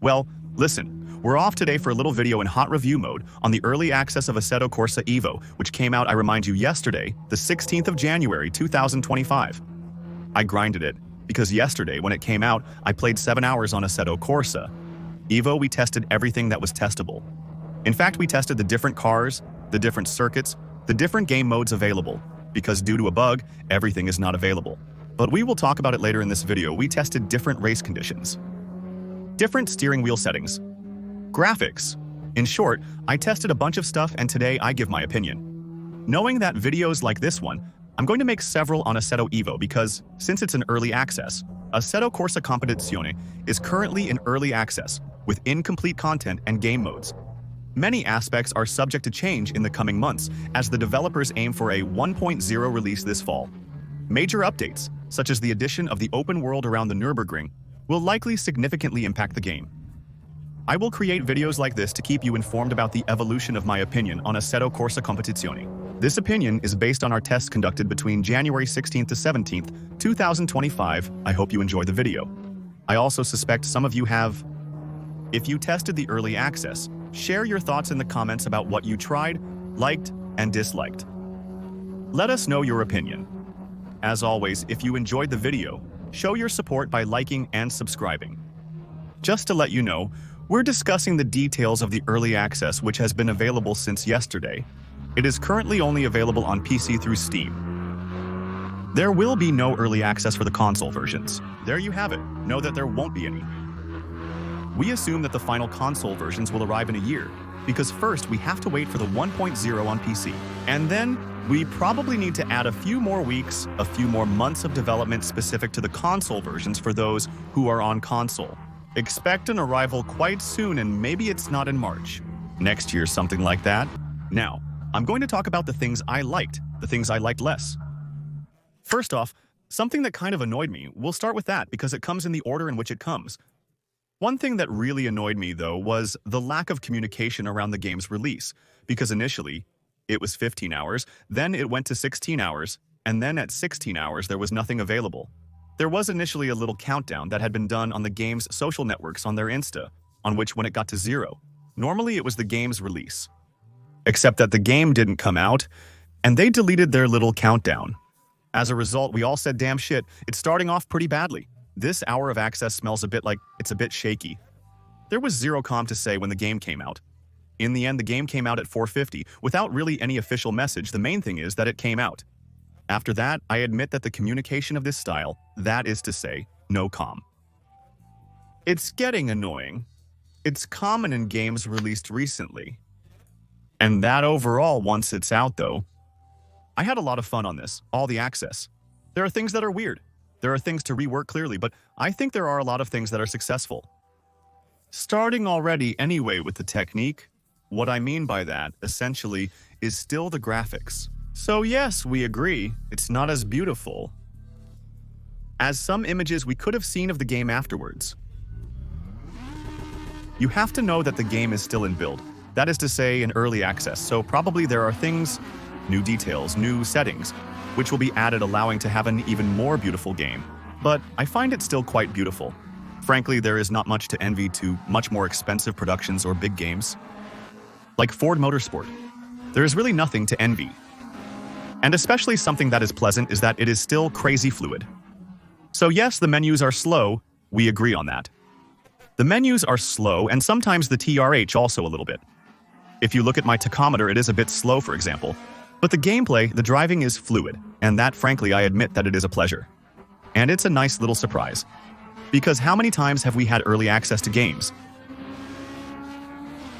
Well, listen, we're off today for a little video in hot review mode on the early access of Assetto Corsa Evo, which came out, I remind you, yesterday, the 16th of January, 2025. I grinded it, because yesterday, when it came out, I played 7 hours on Assetto Corsa Evo. We tested everything that was testable. In fact, we tested the different cars, the different circuits, the different game modes available, because due to a bug, everything is not available. But we will talk about it later in this video. We tested different race conditions, different steering wheel settings, graphics. In short, I tested a bunch of stuff and today I give my opinion. Knowing that videos like this one, I'm going to make several on Assetto Evo because, since it's an early access, Assetto Corsa Compatibility is currently in early access with incomplete content and game modes. Many aspects are subject to change in the coming months as the developers aim for a 1.0 release this fall. Major updates, such as the addition of the open world around the Nürburgring, will likely significantly impact the game. I will create videos like this to keep you informed about the evolution of my opinion on Assetto Corsa Competizione. This opinion is based on our tests conducted between January 16th to 17th, 2025. I hope you enjoy the video. I also suspect some of you have. If you tested the early access, share your thoughts in the comments about what you tried, liked, and disliked. Let us know your opinion. As always, if you enjoyed the video, show your support by liking and subscribing. Just to let you know, we're discussing the details of the early access, which has been available since yesterday. It is currently only available on PC through Steam. There will be no early access for the console versions. There you have it. Know that there won't be any. We assume that the final console versions will arrive in a year, because first we have to wait for the 1.0 on PC. And then we probably need to add a few more weeks, a few more months of development specific to the console versions for those who are on console. Expect an arrival quite soon, and maybe it's not in March. Next year, something like that. Now, I'm going to talk about the things I liked, the things I liked less. First off, something that kind of annoyed me. We'll start with that because it comes in the order in which it comes. One thing that really annoyed me, though, was the lack of communication around the game's release, because initially, it was 15 hours, then it went to 16 hours, and then at 16 hours there was nothing available. There was initially a little countdown that had been done on the game's social networks on their Insta, on which when it got to 0, normally it was the game's release. Except that the game didn't come out, and they deleted their little countdown. As a result, we all said, damn shit, it's starting off pretty badly. This hour of access smells a bit like it's a bit shaky. There was zero comm to say when the game came out. In the end, the game came out at 4:50 without really any official message. The main thing is that it came out. After that, I admit that the communication of this style, that is to say, no comm. It's getting annoying. It's common in games released recently. And that overall, once it's out though, I had a lot of fun on this, all the access. There are things that are weird. There are things to rework clearly, but I think there are a lot of things that are successful. Starting already anyway with the technique, what I mean by that, essentially, is still the graphics. So yes, we agree, it's not as beautiful as some images we could have seen of the game afterwards. You have to know that the game is still in build, that is to say, in early access, so probably there are things, new details, new settings, which will be added allowing to have an even more beautiful game. But I find it still quite beautiful. Frankly, there is not much to envy to much more expensive productions or big games. Like Ford Motorsport. There is really nothing to envy. And especially something that is pleasant is that it is still crazy fluid. So yes, the menus are slow, we agree on that. The menus are slow and sometimes the TRH also a little bit. If you look at my tachometer, it is a bit slow, for example. But the gameplay, the driving is fluid, and that frankly I admit that it is a pleasure. And it's a nice little surprise. Because how many times have we had early access to games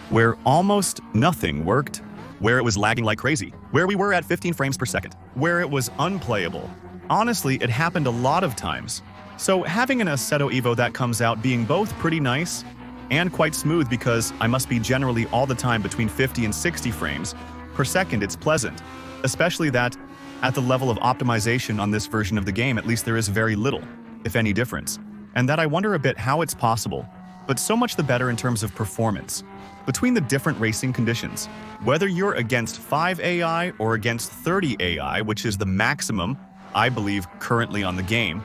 where almost nothing worked, where it was lagging like crazy, where we were at 15 frames per second, where it was unplayable? Honestly, it happened a lot of times. So having an Assetto Evo that comes out being both pretty nice and quite smooth, because I must be generally all the time between 50 and 60 frames per second, it's pleasant. Especially that at the level of optimization on this version of the game, at least there is very little, if any, difference. And that I wonder a bit how it's possible, but so much the better in terms of performance, between the different racing conditions. Whether you're against 5 AI or against 30 AI, which is the maximum, I believe, currently on the game,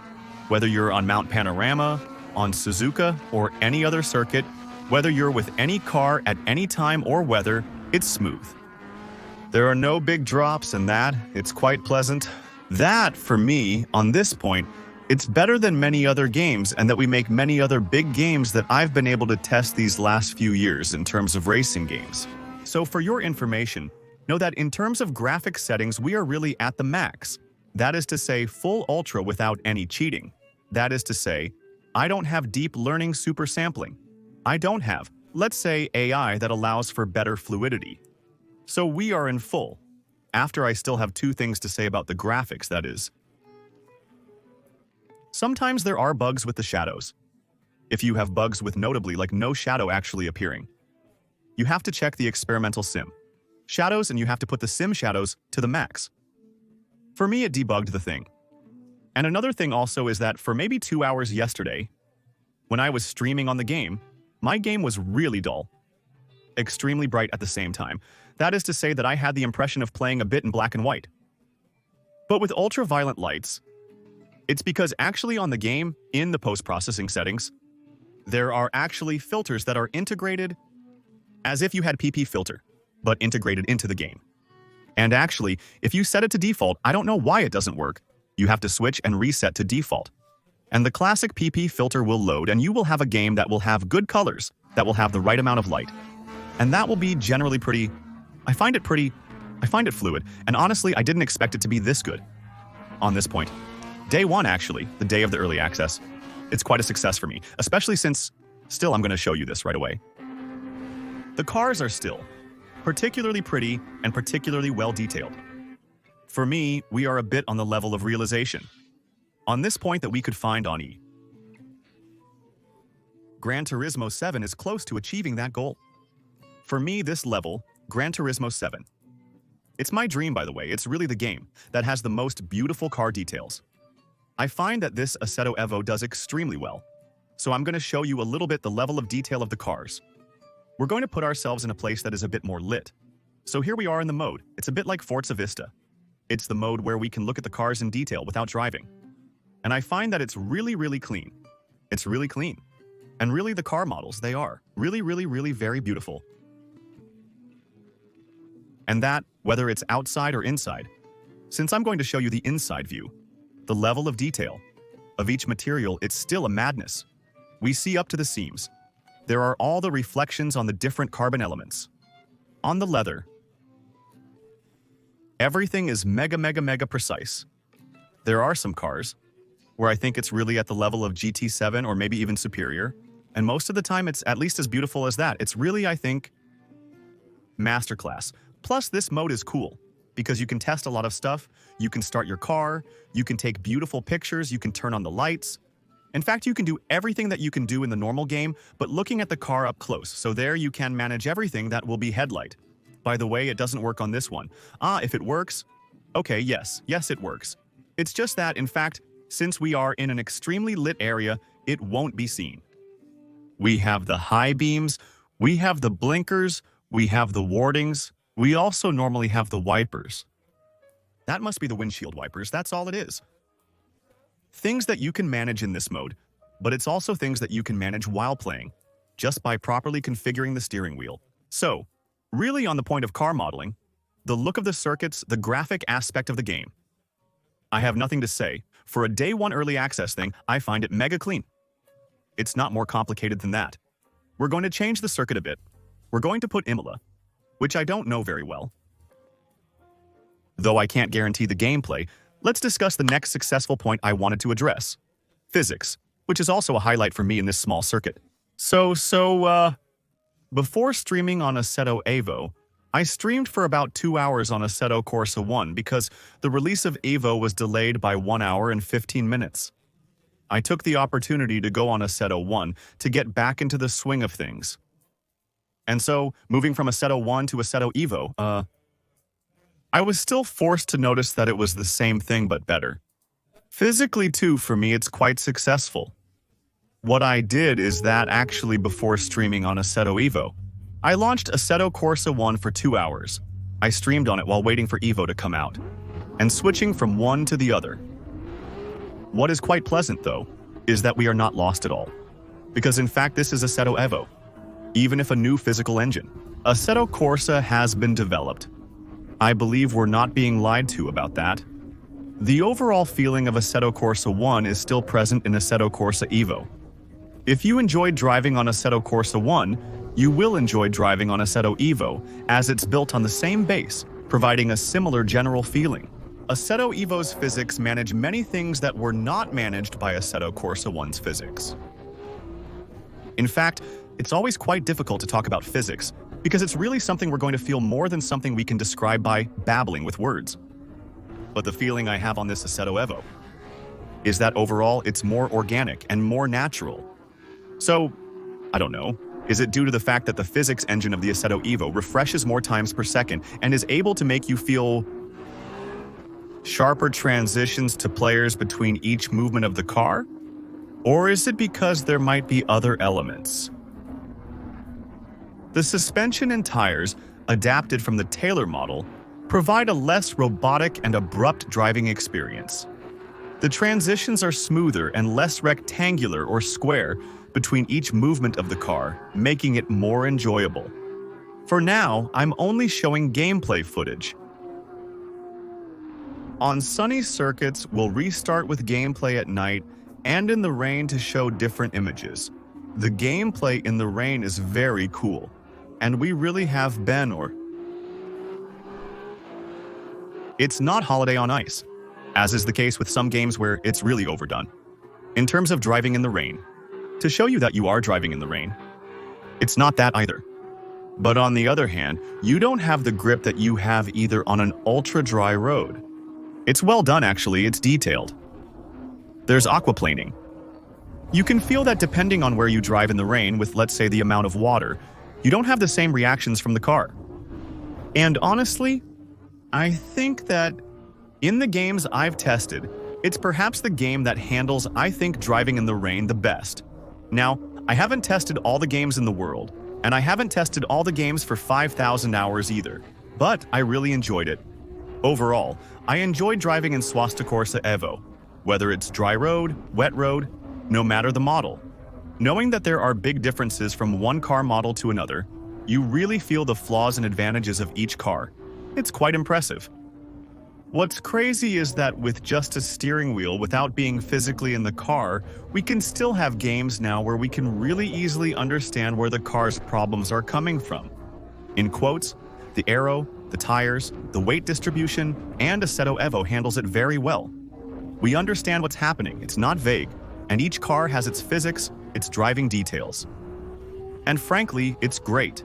whether you're on Mount Panorama, on Suzuka, or any other circuit, Whether you're with any car at any time or weather, it's smooth. There are no big drops in that, it's quite pleasant. That, for me, on this point, it's better than many other games, and that we make many other big games that I've been able to test these last few years in terms of racing games. So for your information, know that in terms of graphics settings, we are really at the max. That is to say, full ultra without any cheating. That is to say, I don't have deep learning super sampling. I don't have, let's say, AI that allows for better fluidity. So we are in full. After I still have two things to say about the graphics, that is. Sometimes there are bugs with the shadows. If you have bugs with notably like no shadow actually appearing, you have to check the experimental sim shadows and you have to put the sim shadows to the max. For me, it debugged the thing. And another thing also is that for maybe 2 hours yesterday, when I was streaming on the game, my game was really dull. Extremely bright at the same time. That is to say that I had the impression of playing a bit in black and white. But with ultra-violent lights, it's because actually on the game, in the post-processing settings, there are actually filters that are integrated as if you had PP filter, but integrated into the game. And actually, if you set it to default, I don't know why it doesn't work. You have to switch and reset to default. And the classic PP filter will load, and you will have a game that will have good colors, that will have the right amount of light. And that will be generally pretty... I find it fluid, and honestly, I didn't expect it to be this good. On this point. Day one, actually, the day of the early access, it's quite a success for me, especially since... Still, I'm going to show you this right away. The cars are still particularly pretty and particularly well detailed. For me, we are a bit on the level of realization. On this point that we could find on Gran Turismo 7 is close to achieving that goal. For me, this level, Gran Turismo 7. It's my dream, by the way. It's really the game that has the most beautiful car details. I find that this Assetto Evo does extremely well. So I'm going to show you a little bit the level of detail of the cars. We're going to put ourselves in a place that is a bit more lit. So here we are in the mode. It's a bit like Forza Vista. It's the mode where we can look at the cars in detail without driving. And I find that it's really, really clean. It's really clean. And really the car models, they are really, really, really very beautiful. And that, whether it's outside or inside, since I'm going to show you the inside view, the level of detail of each material, it's still a madness. We see up to the seams. There are all the reflections on the different carbon elements. On the leather, everything is mega precise. There are some cars where I think it's really at the level of GT7 or maybe even superior, and most of the time it's at least as beautiful as that. It's really, I think, masterclass. Plus, this mode is cool because you can test a lot of stuff. You can start your car, you can take beautiful pictures, you can turn on the lights. In fact, you can do everything that you can do in the normal game, but looking at the car up close. So there you can manage everything that will be headlight. By the way, it doesn't work on this one. If it works, okay, yes, it works. It's just that, in fact, since we are in an extremely lit area, it won't be seen. We have the high beams, we have the blinkers, we have the wardings, we also normally have the wipers. That must be the windshield wipers, that's all it is. Things that you can manage in this mode, but it's also things that you can manage while playing, just by properly configuring the steering wheel. So, really on the point of car modeling, the look of the circuits, the graphic aspect of the game. I have nothing to say. For a day one early access thing, I find it mega clean. It's not more complicated than that. We're going to change the circuit a bit. We're going to put Imola, which I don't know very well. Though I can't guarantee the gameplay, let's discuss the next successful point I wanted to address. Physics, which is also a highlight for me in this small circuit. Before streaming on Assetto Evo, I streamed for about 2 hours on Assetto Corsa 1 because the release of Evo was delayed by 1 hour and 15 minutes. I took the opportunity to go on Assetto 1 to get back into the swing of things. And so, moving from Assetto 1 to Assetto Evo, I was still forced to notice that it was the same thing but better. Physically too, for me, it's quite successful. What I did is that actually before streaming on Assetto Evo, I launched Assetto Corsa 1 for 2 hours. I streamed on it while waiting for Evo to come out, and switching from one to the other. What is quite pleasant, though, is that we are not lost at all. Because in fact, this is Assetto Evo. even if a new physical engine. Assetto Corsa has been developed. I believe we're not being lied to about that. The overall feeling of Assetto Corsa 1 is still present in Assetto Corsa Evo. If you enjoyed driving on Assetto Corsa 1, you will enjoy driving on Assetto Evo, as it's built on the same base, providing a similar general feeling. Assetto Evo's physics manage many things that were not managed by Assetto Corsa 1's physics. In fact, it's always quite difficult to talk about physics, because it's really something we're going to feel more than something we can describe by babbling with words. But the feeling I have on this Assetto Evo is that overall it's more organic and more natural. So, I don't know, is it due to the fact that the physics engine of the Assetto Evo refreshes more times per second and is able to make you feel sharper transitions to players between each movement of the car? Or is it because there might be other elements? The suspension and tires, adapted from the Taylor model, provide a less robotic and abrupt driving experience. The transitions are smoother and less rectangular or square between each movement of the car, making it more enjoyable. For now, I'm only showing gameplay footage. On sunny circuits, we'll restart with gameplay at night and in the rain to show different images. The gameplay in the rain is very cool, and we really have been It's not Holiday on Ice, as is the case with some games where it's really overdone. In terms of driving in the rain, to show you that you are driving in the rain, it's not that either. But on the other hand, you don't have the grip that you have either on an ultra-dry road. It's well done actually, it's detailed. There's aquaplaning. You can feel that depending on where you drive in the rain with, let's say, the amount of water, you don't have the same reactions from the car. And honestly, I think that in the games I've tested, it's perhaps the game that handles, I think, driving in the rain the best. Now, I haven't tested all the games in the world, and I haven't tested all the games for 5,000 hours either, but I really enjoyed it. Overall, I enjoyed driving in Assetto Corsa Evo, whether it's dry road, wet road, no matter the model. Knowing that there are big differences from one car model to another, you really feel the flaws and advantages of each car. It's quite impressive. What's crazy is that with just a steering wheel without being physically in the car, we can still have games now where we can really easily understand where the car's problems are coming from. In quotes, the aero, the tires, the weight distribution, and Assetto Evo handles it very well. We understand what's happening, it's not vague, and each car has its physics, its driving details. And frankly, it's great.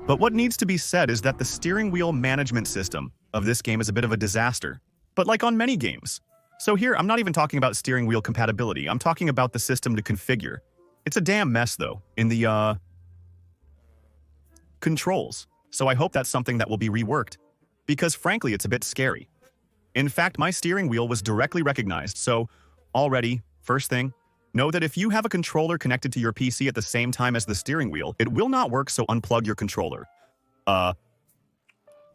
But what needs to be said is that the steering wheel management system of this game is a bit of a disaster, but like on many games. So here, I'm not even talking about steering wheel compatibility, I'm talking about the system to configure. It's a damn mess though, in the controls. So I hope that's something that will be reworked, because frankly, it's a bit scary. In fact, my steering wheel was directly recognized, so already, first thing, know that if you have a controller connected to your PC at the same time as the steering wheel, it will not work, so unplug your controller.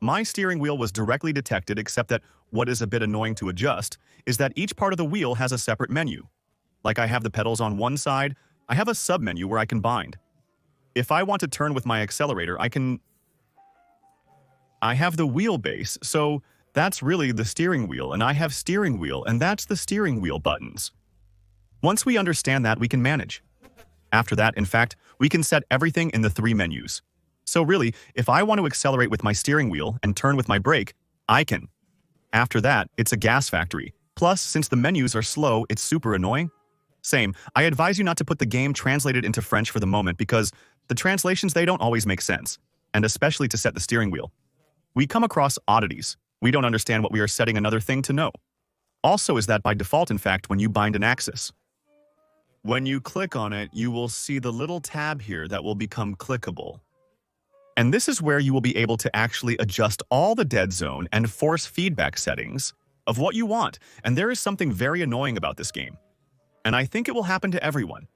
My steering wheel was directly detected, except that what is a bit annoying to adjust is that each part of the wheel has a separate menu. Like I have the pedals on one side, I have a sub-menu where I can bind. If I want to turn with my accelerator, I have the wheelbase, so that's really the steering wheel, and I have steering wheel, and that's the steering wheel buttons. Once we understand that, we can manage. After that, in fact, we can set everything in the 3 menus. So really, if I want to accelerate with my steering wheel and turn with my brake, I can. After that, it's a gas factory. Plus, since the menus are slow, it's super annoying. Same, I advise you not to put the game translated into French for the moment because the translations, they don't always make sense, and especially to set the steering wheel. We come across oddities. We don't understand what we are setting another thing to know. Also is that by default, in fact, when you bind an axis. When you click on it, you will see the little tab here that will become clickable. And this is where you will be able to actually adjust all the dead zone and force feedback settings of what you want. And there is something very annoying about this game. And I think it will happen to everyone.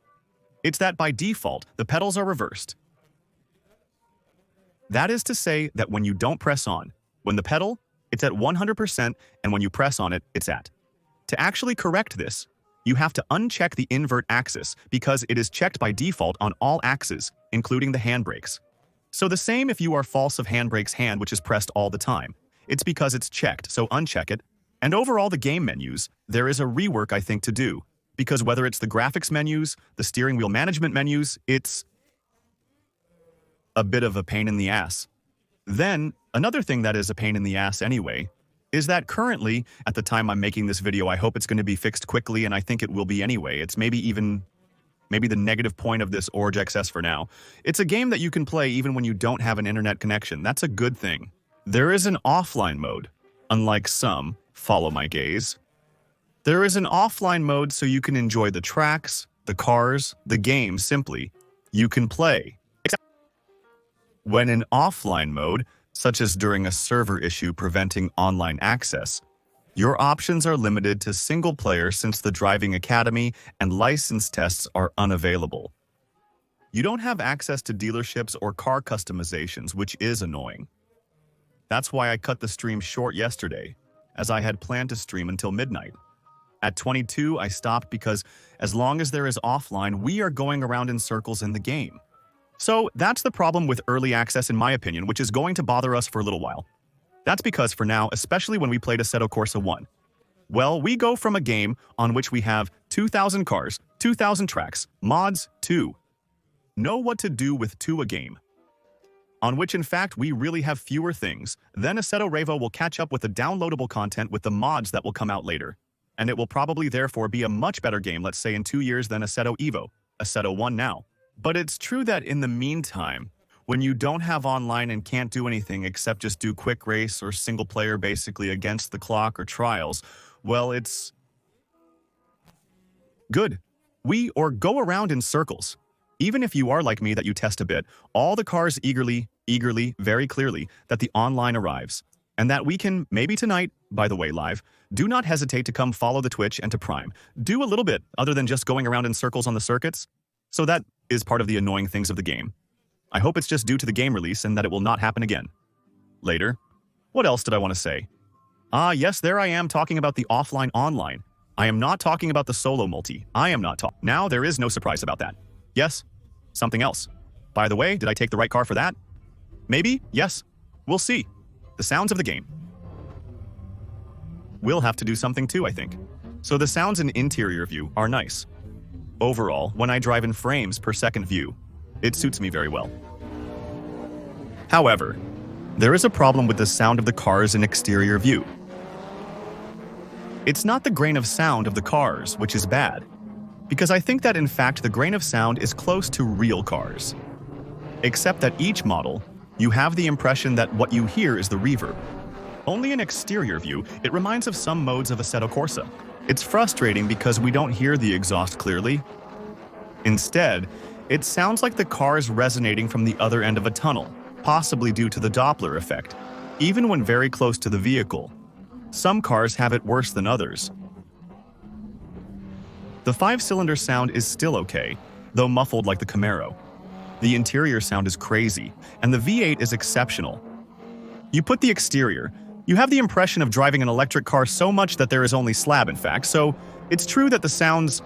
It's that by default, the pedals are reversed. That is to say that when you don't press on, when the pedal, it's at 100%, and when you press on it, it's at. To actually correct this, you have to uncheck the invert axis because it is checked by default on all axes, including the handbrakes. So the same if you are false of handbrake's hand, which is pressed all the time. It's because it's checked, so uncheck it. And overall, the game menus, there is a rework I think to do, because whether it's the graphics menus, the steering wheel management menus, it's a bit of a pain in the ass. Then, another thing that is a pain in the ass anyway, is that currently, at the time I'm making this video, I hope it's going to be fixed quickly, and I think it will be anyway. It's maybe the negative point of this Orge XS for now. It's a game that you can play even when you don't have an internet connection. That's a good thing. There is an offline mode, unlike some, follow my gaze. There is an offline mode so you can enjoy the tracks, the cars, the game simply. You can play. When in offline mode, such as during a server issue preventing online access, your options are limited to single player since the driving academy and license tests are unavailable. You don't have access to dealerships or car customizations, which is annoying. That's why I cut the stream short yesterday, as I had planned to stream until midnight. At 22, I stopped because as long as there is offline, we are going around in circles in the game. So that's the problem with early access in my opinion, which is going to bother us for a little while. That's because for now, especially when we played Assetto Corsa 1, well, we go from a game on which we have 2,000 cars, 2,000 tracks, mods, to know what to do with to a game, on which in fact we really have fewer things. Then Assetto Revo will catch up with the downloadable content with the mods that will come out later, and it will probably therefore be a much better game, let's say in 2 years, than Assetto Evo, Assetto 1 now. But it's true that in the meantime, when you don't have online and can't do anything except just do quick race or single player basically against the clock or trials, well, it's good. Or go around in circles. Even if you are like me that you test a bit, all the cars eagerly, very clearly, that the online arrives. And that we can, maybe tonight, by the way, live, do not hesitate to come follow the Twitch and to Prime. Do a little bit, other than just going around in circles on the circuits. So that is part of the annoying things of the game. I hope it's just due to the game release and that it will not happen again. Later. What else did I want to say? Yes, there I am talking about the offline online. I am not talking about the solo multi. I am not talking. Now there is no surprise about that. Yes, something else. By the way, did I take the right car for that? Maybe, yes. We'll see. The sounds of the game. We'll have to do something too, I think. So the sounds in interior view are nice. Overall, when I drive in frames per second view, it suits me very well. However, there is a problem with the sound of the cars in exterior view. It's not the grain of sound of the cars, which is bad, because I think that in fact the grain of sound is close to real cars. Except that each model, you have the impression that what you hear is the reverb. Only in exterior view, it reminds of some modes of Assetto Corsa. It's frustrating because we don't hear the exhaust clearly. Instead, it sounds like the car is resonating from the other end of a tunnel, possibly due to the Doppler effect, even when very close to the vehicle. Some cars have it worse than others. The 5-cylinder sound is still okay, though muffled like the Camaro. The interior sound is crazy, and the V8 is exceptional. You put the exterior, you have the impression of driving an electric car so much that there is only slab in fact, so it's true that the sounds...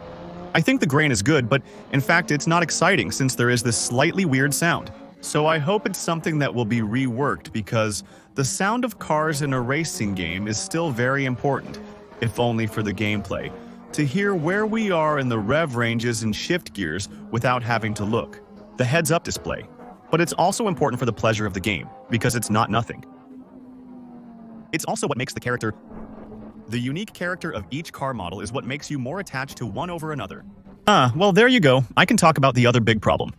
I think the grain is good, but in fact it's not exciting since there is this slightly weird sound. So I hope it's something that will be reworked because the sound of cars in a racing game is still very important, if only for the gameplay, to hear where we are in the rev ranges and shift gears without having to look. The heads-up display. But it's also important for the pleasure of the game, because it's not nothing. It's also what makes the character. The unique character of each car model is what makes you more attached to one over another. Well there you go. I can talk about the other big problem.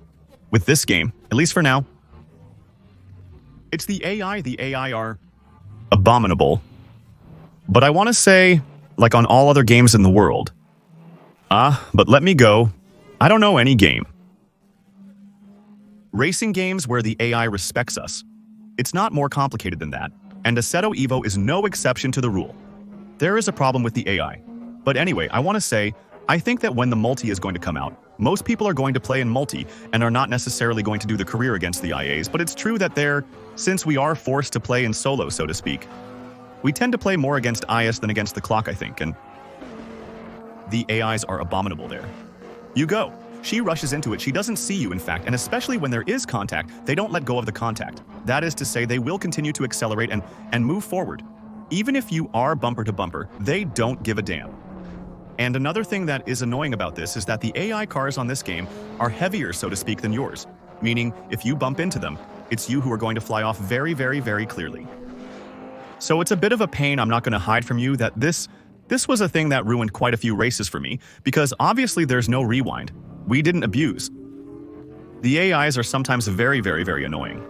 With this game, at least for now. It's the AI. The AI are abominable. But I want to say, like on all other games in the world. But let me go. I don't know any game. Racing games where the AI respects us. It's not more complicated than that, and Assetto Evo is no exception to the rule. There is a problem with the AI. But anyway, I want to say, I think that when the multi is going to come out, most people are going to play in multi and are not necessarily going to do the career against the IAs, but it's true that since we are forced to play in solo, so to speak, we tend to play more against IS than against the clock, I think, and The AIs are abominable there. You go. She rushes into it. She doesn't see you, in fact, and especially when there is contact, they don't let go of the contact. That is to say, they will continue to accelerate and move forward. Even if you are bumper to bumper, they don't give a damn. And another thing that is annoying about this is that the AI cars on this game are heavier, so to speak, than yours. Meaning, if you bump into them, it's you who are going to fly off very, very, very clearly. So it's a bit of a pain, I'm not going to hide from you, that this was a thing that ruined quite a few races for me, because obviously there's no rewind. We didn't abuse. The AIs are sometimes very, very, very annoying.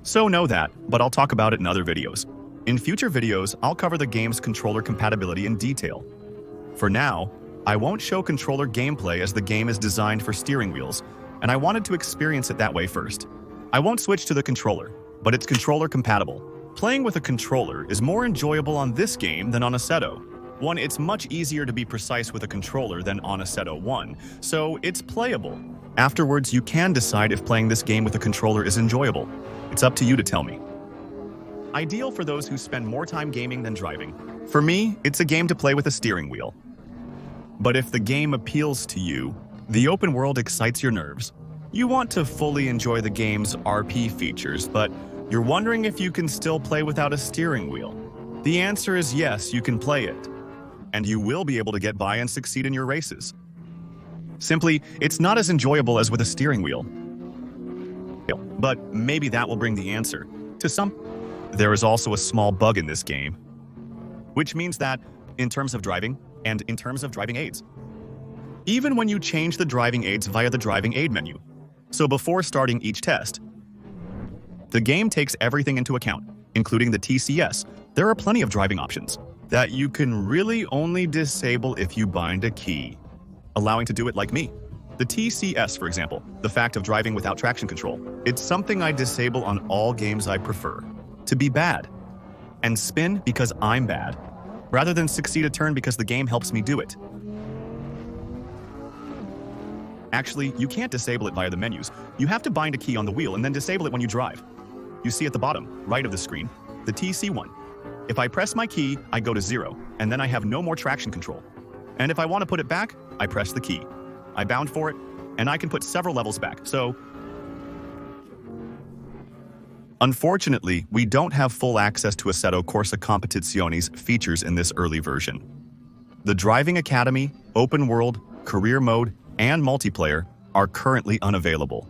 So know that, but I'll talk about it in other videos. In future videos, I'll cover the game's controller compatibility in detail. For now, I won't show controller gameplay as the game is designed for steering wheels, and I wanted to experience it that way first. I won't switch to the controller, but it's controller compatible. Playing with a controller is more enjoyable on this game than on Assetto. One, it's much easier to be precise with a controller than on Assetto 1, so it's playable. Afterwards, you can decide if playing this game with a controller is enjoyable. It's up to you to tell me. Ideal for those who spend more time gaming than driving. For me, it's a game to play with a steering wheel. But if the game appeals to you, the open world excites your nerves. You want to fully enjoy the game's RP features, but you're wondering if you can still play without a steering wheel. The answer is yes, you can play it. And you will be able to get by and succeed in your races. Simply, it's not as enjoyable as with a steering wheel. But maybe that will bring the answer. To some, there is also a small bug in this game, which means that, in terms of driving, and in terms of driving aids, even when you change the driving aids via the driving aid menu, so before starting each test, the game takes everything into account, including the TCS. There are plenty of driving options that you can really only disable if you bind a key, allowing to do it like me. The TCS, for example, the fact of driving without traction control, it's something I disable on all games I prefer. To be bad, and spin because I'm bad, rather than succeed a turn because the game helps me do it. Actually, you can't disable it via the menus. You have to bind a key on the wheel and then disable it when you drive. You see at the bottom, right of the screen, the TC one. If I press my key, I go to 0, and then I have no more traction control. And if I want to put it back, I press the key. I bound for it, and I can put several levels back, so... Unfortunately, we don't have full access to Assetto Corsa Compatizione's features in this early version. The Driving Academy, Open World, Career Mode, and Multiplayer are currently unavailable.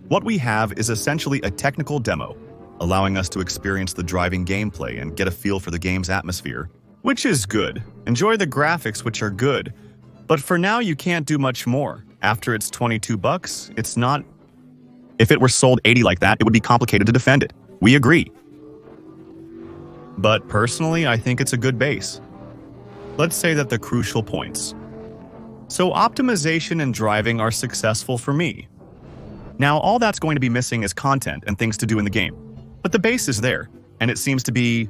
What we have is essentially a technical demo, allowing us to experience the driving gameplay and get a feel for the game's atmosphere, which is good. Enjoy the graphics, which are good. But for now, you can't do much more. After it's $22, it's not... If it were sold 80 like that, it would be complicated to defend it. We agree. But personally, I think it's a good base. Let's say that the crucial points. So optimization and driving are successful for me. Now, all that's going to be missing is content and things to do in the game. But the base is there, and it seems to be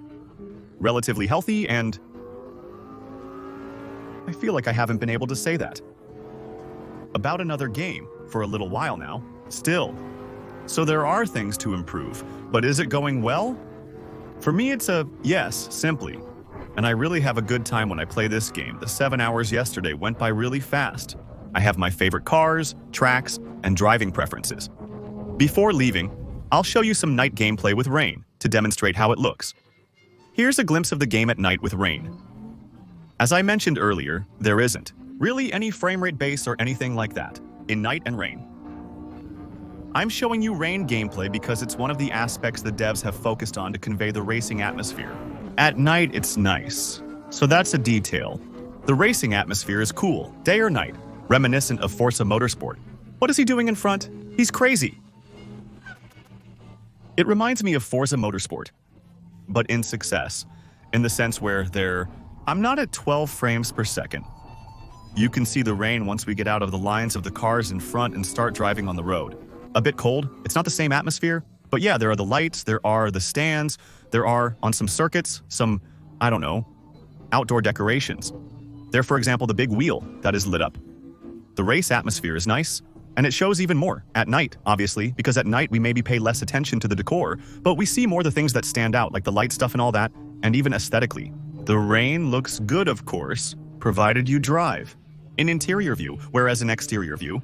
relatively healthy, and I feel like I haven't been able to say that about another game for a little while now, still. So there are things to improve, but is it going well? For me, it's a yes, simply. And I really have a good time when I play this game. The 7 hours yesterday went by really fast. I have my favorite cars, tracks, and driving preferences. Before leaving, I'll show you some night gameplay with rain to demonstrate how it looks. Here's a glimpse of the game at night with rain. As I mentioned earlier, there isn't really any frame rate base or anything like that in night and rain. I'm showing you rain gameplay because it's one of the aspects the devs have focused on to convey the racing atmosphere. At night, it's nice. So that's a detail. The racing atmosphere is cool, day or night, reminiscent of Forza Motorsport. What is he doing in front? He's crazy. It reminds me of Forza Motorsport, but in success, in the sense where I'm not at 12 frames per second. You can see the rain once we get out of the lines of the cars in front and start driving on the road. A bit cold, it's not the same atmosphere, but yeah, there are the lights, there are the stands, there are, on some circuits, some, I don't know, outdoor decorations. There, for example, the big wheel that is lit up. The race atmosphere is nice, and it shows even more at night, obviously, because at night we maybe pay less attention to the decor, but we see more the things that stand out, like the light stuff and all that, and even aesthetically. The rain looks good, of course, provided you drive. In interior view, whereas in exterior view.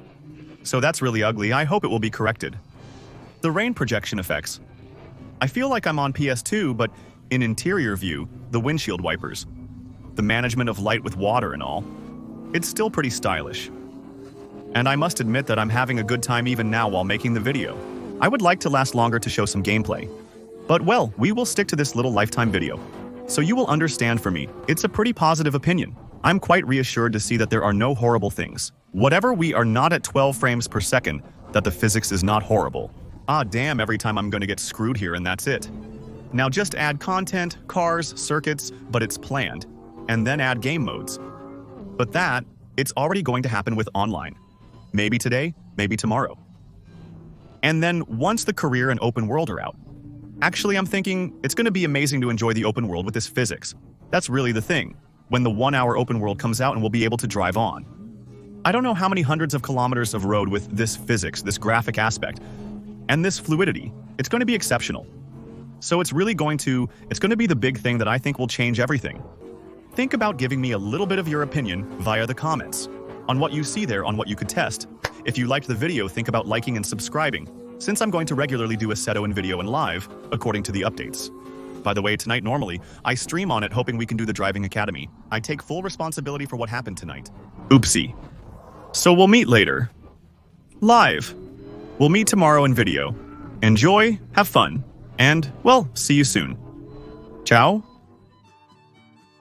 So that's really ugly. I hope it will be corrected. The rain projection effects. I feel like I'm on PS2, but in interior view, the windshield wipers. The management of light with water and all. It's still pretty stylish. And I must admit that I'm having a good time even now while making the video. I would like to last longer to show some gameplay. But well, we will stick to this little lifetime video. So you will understand for me, it's a pretty positive opinion. I'm quite reassured to see that there are no horrible things. Whatever we are not at 12 frames per second, that the physics is not horrible. Ah damn, every time I'm going to get screwed here and that's it. Now just add content, cars, circuits, but it's planned. And then add game modes. But that, it's already going to happen with online. Maybe today, maybe tomorrow. And then once the career and open world are out. Actually, I'm thinking it's going to be amazing to enjoy the open world with this physics. That's really the thing. When the 1 hour open world comes out and we'll be able to drive on. I don't know how many hundreds of kilometers of road with this physics, this graphic aspect, and this fluidity. It's going to be exceptional. So it's going to be the big thing that I think will change everything. Think about giving me a little bit of your opinion via the comments on what you see there, on what you could test. If you liked the video, think about liking and subscribing, since I'm going to regularly do Assetto in video and live, according to the updates. By the way, tonight normally, I stream on it hoping we can do the Driving Academy. I take full responsibility for what happened tonight. Oopsie. So we'll meet later. Live. We'll meet tomorrow in video. Enjoy, have fun, and, well, see you soon. Ciao.